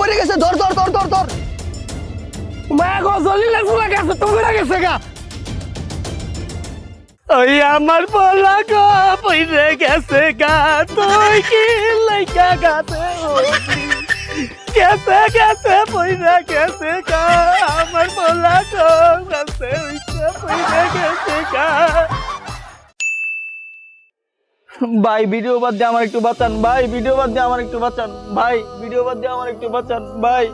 পড়ে গেছে ধর ধর ধর ধর ধর মা গো জলিলের ফুলা গেছে তো পড়ে গেছে গা ওই আমার পোলা গো পড়ে গেছে গা তুই কি লাইকা গাতে গেছে গেছে পড়ে গেছে গা আমার পোলা গো গেছে পড়ে গেছে গা ভাই ভিডিও বাদ দিয়ে আমার একটু বাঁচান ভাই ভিডিও বাদ দিয়ে আমার একটু বাঁচান ভাই ভিডিও বাদ দিয়ে আমার একটু বাঁচান ভাই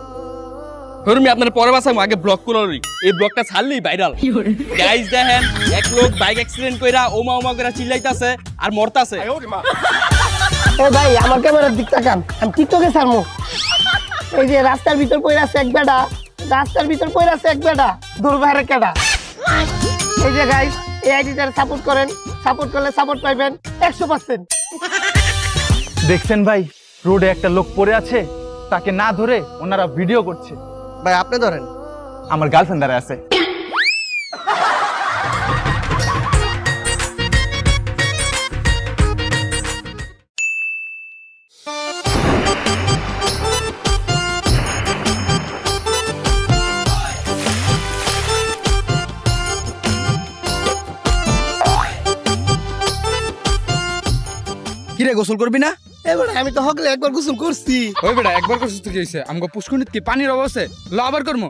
হরমি আপনার পরে বাসাম আগে ব্লক করলি এই ব্লকটা ছাড়লি ভাইরাল গাইস দেখেন এক লোক বাইক অ্যাক্সিডেন্ট কইরা ওমা ওমা কইরা চিল্লাইতাছে আর মরতাছে এ ভাই আমার ক্যামেরার দিক তাকান আমি টিকটকে ছাড়মু এই যে রাস্তার ভিতর পড়ে আছে এক বেটা রাস্তার ভিতর পড়ে আছে এক বেটা দূর বাইরে কেডা এই যে গাইস এই আইডিটার সাপোর্ট করেন সাপোর্ট করলে সাপোর্ট পাইবেন 100%। দেখছেন ভাই রোডে একটা লোক পড়ে আছে তাকে না ধরে ওনারা ভিডিও করছে ভাই আপনি ধরেন আমার গার্লফ্রেন্ড দাঁড়ায় আছে কিরে গোসল করবি না? এবারে আমি তো হকলে একবার গোসল করছি। ওই বেটা একবার করছিস তো কি হইছে? আমগো পুষ্কুনিত কি পানির অবস্থা? ল আবার করমু।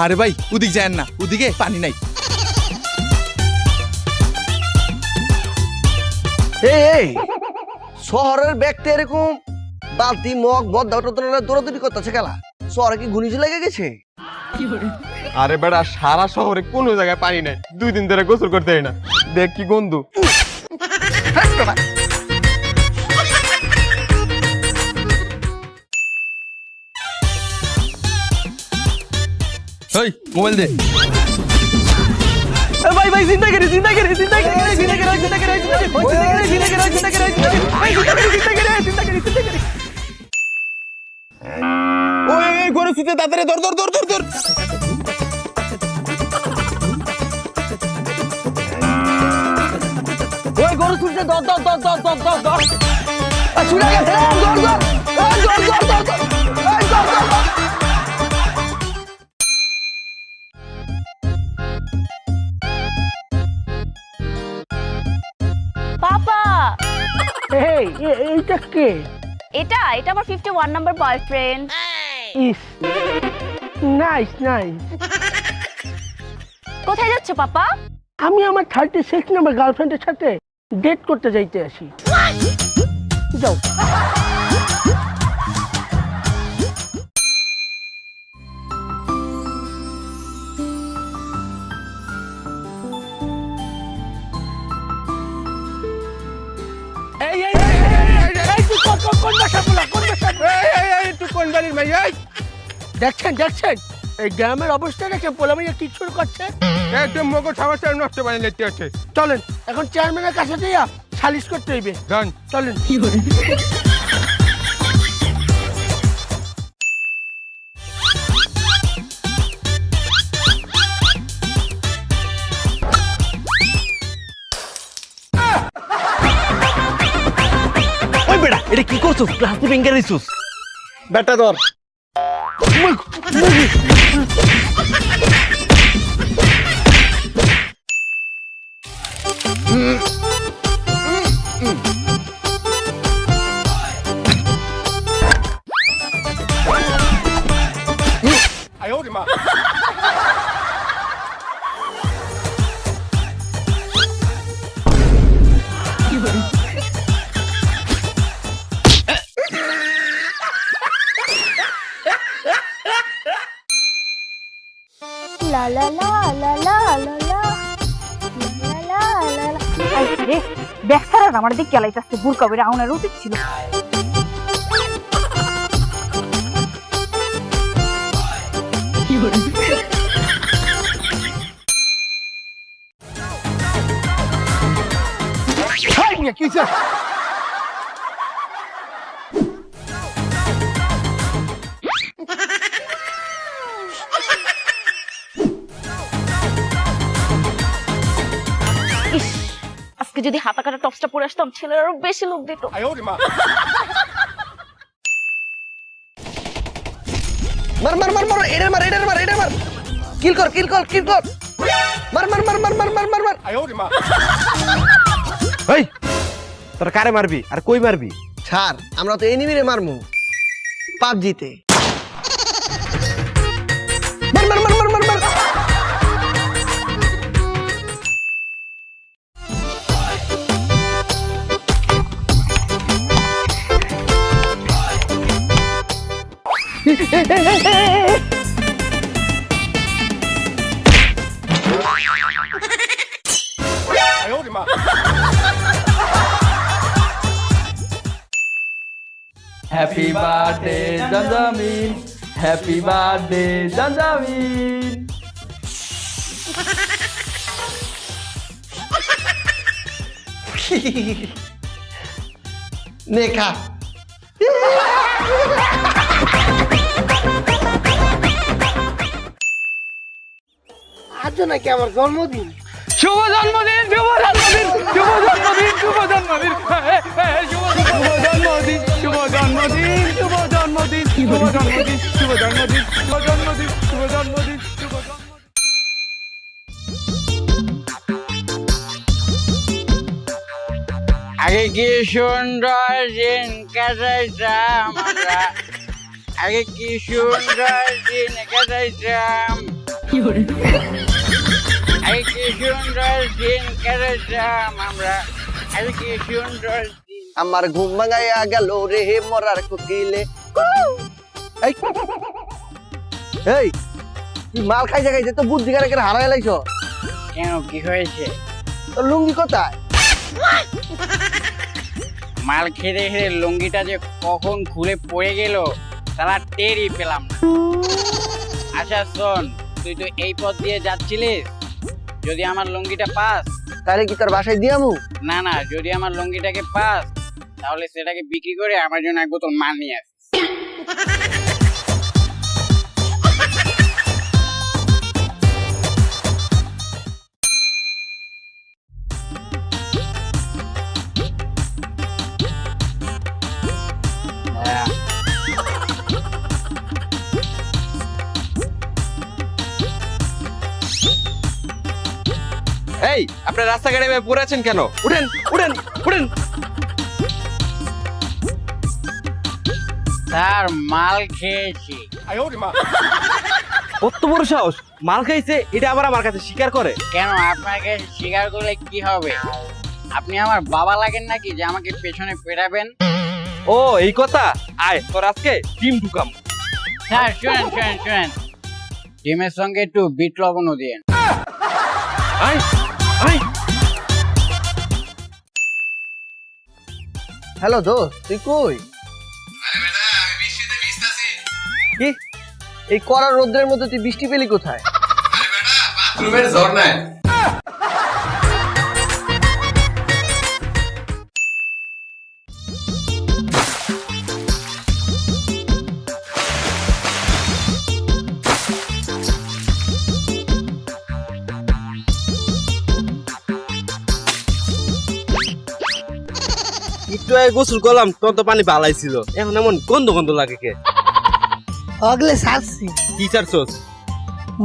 আরে ভাই ওদিক যায়েন না, ওদিকে পানি নাই। এই শহরের ব্যক্তি এরকম বালতি মগ বদ্ধ দৌড়াদৌড়ি করতেছে খেলা শহরে কি ঘূর্ণিঝড় লেগে গেছে? আরে বেটা সারা শহরে কোনো জায়গায় পানি নাই, 2 দিন ধরে গোসল করতে হয় না, দেখ কি গন্ধ। ওই মোবাইল দে। ভাই ভাই জিন্দা করে জিন্দা করে জিন্দা করে জিন্দা করে জিন্দা করে জিন্দা করে জিন্দা করে জিন্দা করে জিন্দা করে ওই ওই গরু সুতে তাড়াতাড়ি দর দর দর দর দর। ওই গরু ছুটছে দর দর দর দর দর দর দর ছুটে গেছে দর দর দর দর দর দর পাপা এই এইটা কে? এটা আমার 51 নাম্বার বয়ফ্রেন্ড। ইস নাইস নাইস। কোথায় যাচ্ছ পাপা? আমি আমার 36 নম্বর গার্লফ্রেন্ডের সাথে ডেট করতে যাইতে আসি। যাও। এই এই এই তুই কোন ভাষা বলা কোন ভাষা? এই এই তুই কোন বাড়ির ভাই? এই দেখছেন দেখছেন এই গ্রামের অবস্থা দেখে পোলামাইয়া কি শুরু করছে। একদম মগজ সমস্যা নষ্ট বানিয়ে লেতে আছে। চলেন এখন চেয়ারম্যানের কাছে যাইয়া সালিশ করতে হইবে। জান চলেন। ওই বেটা এটা কি করছস? ক্লাস ভেঙে দিছস। বেটা ধর। লা লা লা লা লা লা লা লা লা লা। আরে দেখছারা আমার দিকে কেলাইতাছে বুরকা বেরা আউনের উচিত ছিল। আজকে যদি হাতা কাটা টপসটা পরে আসতাম ছেলেরা আরো বেশি লোক দিত। মার মার মার মার এটার মার এটার মার এটার মার কিল কর কিল কর কিল কর মার মার মার মার মার মার মার মার এই তোর কারে মারবি আর কই মারবি? ছাড় আমরা তো এনিমিরে মারমু পাবজিতে। মার মার মার মার মার মার হ্যাপি বার্থডে জানজামিন, হ্যাপি বার্থডে জানজামিন। নে খা। আজ নাকি আমার জন্মদিন। শুভ জন্মদিন, শুভ জন্মদিন, শুভ জন্মদিন, শুভ জন্মদিন, শুভ জন্মদিন, শুভ জন্মদিন, শুভ জন্মদিন, শুভ জন্মদিন, শুভ জন্মদিন, শুভ জন্মদিন, শুভ জন্মদিন, শুভ জন্মদিন। আগে কি সুন্দর দিন কাটাইতাম আমরা, আগে কি সুন্দর দিন কাটাইতাম, আগে কি সুন্দর দিন কাটাইতাম আমরা, আগে কি সুন্দর দিন। আমার ঘুম ভাঙাইয়া গেল রে মরার কোকিলে। এই এই তুই মাল খাইছে খাইছে তো বুদ্ধি করে হারাই লাইছ। কেন কি হয়েছে? তোর লুঙ্গি কোথায়? মাল খেতে খেতে লুঙ্গিটা যে কখন খুলে পড়ে গেল তারা টেরই পেলাম না। আচ্ছা শোন, তুই তো এই পথ দিয়ে যাচ্ছিলিস, যদি আমার লুঙ্গিটা পাস। তাহলে কি তোর বাসায় দিয়ামু? না না, যদি আমার লুঙ্গিটাকে পাস তাহলে সেটাকে বিক্রি করে আমার জন্য এক বোতল মাল নিয়ে আসিস। এই আপনার রাস্তাঘাটে এভাবে পড়ে আছেন কেন? উঠেন উঠেন উঠেন। স্যার মাল খেয়েছি। কত বড় সাহস, মাল খাইছে এটা আবার আমার কাছে স্বীকার করে? কেন আপনাকে স্বীকার করলে কি হবে? আপনি আমার বাবা লাগেন নাকি যে আমাকে পেছনে পেটাবেন? ও এই কথা, আয় তোর আজকে ডিম ঢুকাম। স্যার শুনেন শুনেন শুনেন, ডিমের সঙ্গে একটু বিট লবণও দিয়েন। আয় আয়। হ্যালো দোস্ত, তুই কই? কি এই কড়া রোদ্রের মধ্যে তুই বৃষ্টি পেলি কোথায়? বাথরুমের ঝর্ণায়। একটু আগে গোসল করলাম, তোর তো পানি বালাইছিল, এখন এমন গন্ধ গন্ধ লাগে কে? আগলে সারছি কি চারছস?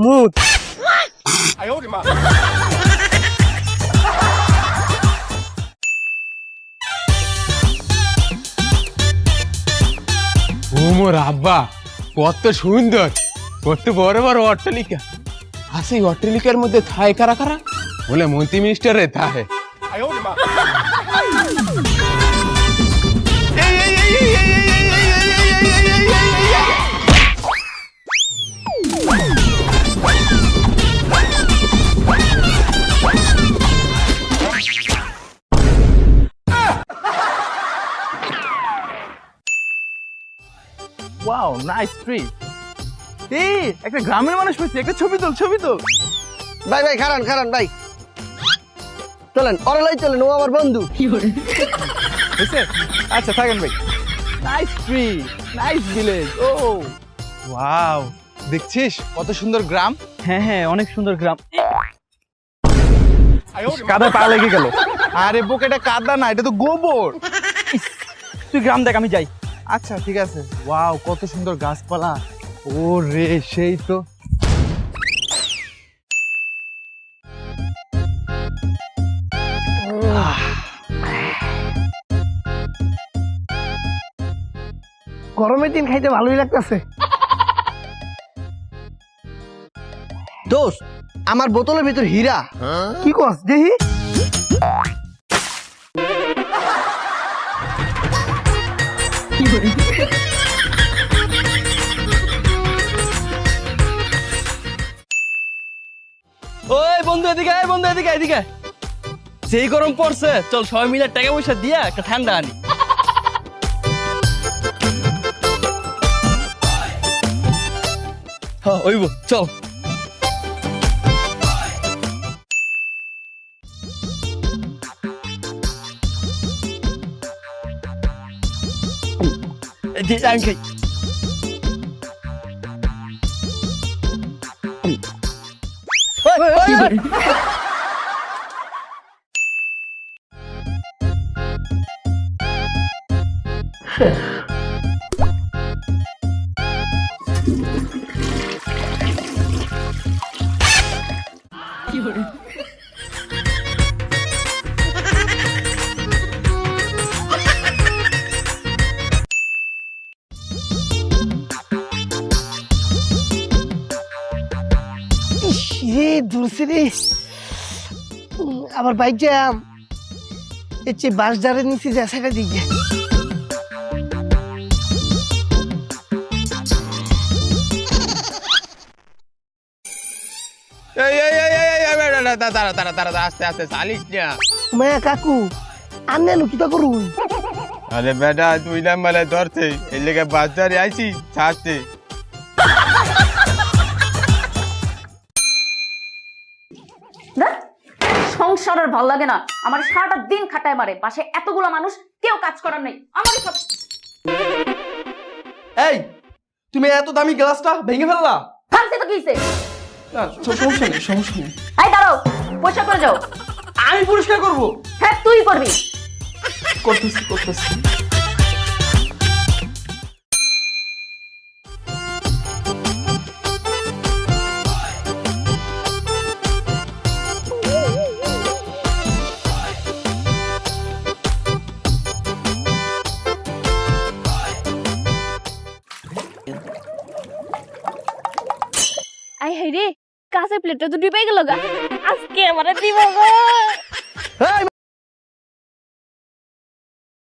মুত। ও মোর আব্বা, কত সুন্দর, কত বড় বড় অট্টালিকা। আর সেই অট্টালিকার মধ্যে থায় কারা কারা? বলে মন্ত্রী মিনিস্টারে থাহে। Wow nice tree. এই একটা গ্রামের মানুষ পেয়েছি, একটা ছবি তোল ছবি তোল। ভাই ভাই খারান খারান ভাই, চলেন অরলাই চলেন, ও আমার বন্ধু। আচ্ছা থাকেন ভাই। Nice tree, nice village. Oh wow, দেখছিস কত সুন্দর গ্রাম? হ্যাঁ হ্যাঁ অনেক সুন্দর গ্রাম। কাদায় পা লেগে গেল। আরে বুক, এটা কাদা না, এটা তো গোবর। তুই গ্রাম দেখ, আমি যাই। আচ্ছা ঠিক আছে। ওয়াও, কত সুন্দর গাছপালা। ও রে, সেই তো। গরমের দিন খাইতে ভালোই লাগতেছে। দোস্ত, আমার বোতলের ভিতর হীরা। কি কস দেখি? ওই বন্ধু এদিকে আয়, বন্ধু এদিকে এদিকে। সেই গরম পড়ছে, চল সবাই মিলে টাকা পয়সা দিয়া একটা ঠান্ডা আনি। হ্যাঁ ওইব, চল। আমি খাই। রে দূরছে রে, আবার বাইক জ্যাম। এর চেয়ে বাস যারে নিচে যা সেটা দিকে। আস্তে আস্তে চালিস না। মায়া কাকু আন্নে কিতা করুন? আরে বেটা, তুই নাম্বারে ধরছে, এই লেগে বাজারে আইছি ছাড়তে। সংসার আর ভাল লাগে না আমার, সারাটা দিন খাটায় মারে, পাশে এতগুলো মানুষ, কেউ কাজ করার নেই আমার সব। এই তুমি এত দামি গ্লাসটা ভেঙে ফেললা? ভাঙছে তো কিছে? না সমস্যা নেই, সমস্যা নেই। এই দাঁড়াও, পয়সা করে যাও। আমি পরিষ্কার করবো। হ্যাঁ তুই করবি। করতেছি করতেছি। আই হাই রে, কাঁচের প্লেটটা তো ডুবে গেল গা, আজকে আমারে দিব গো।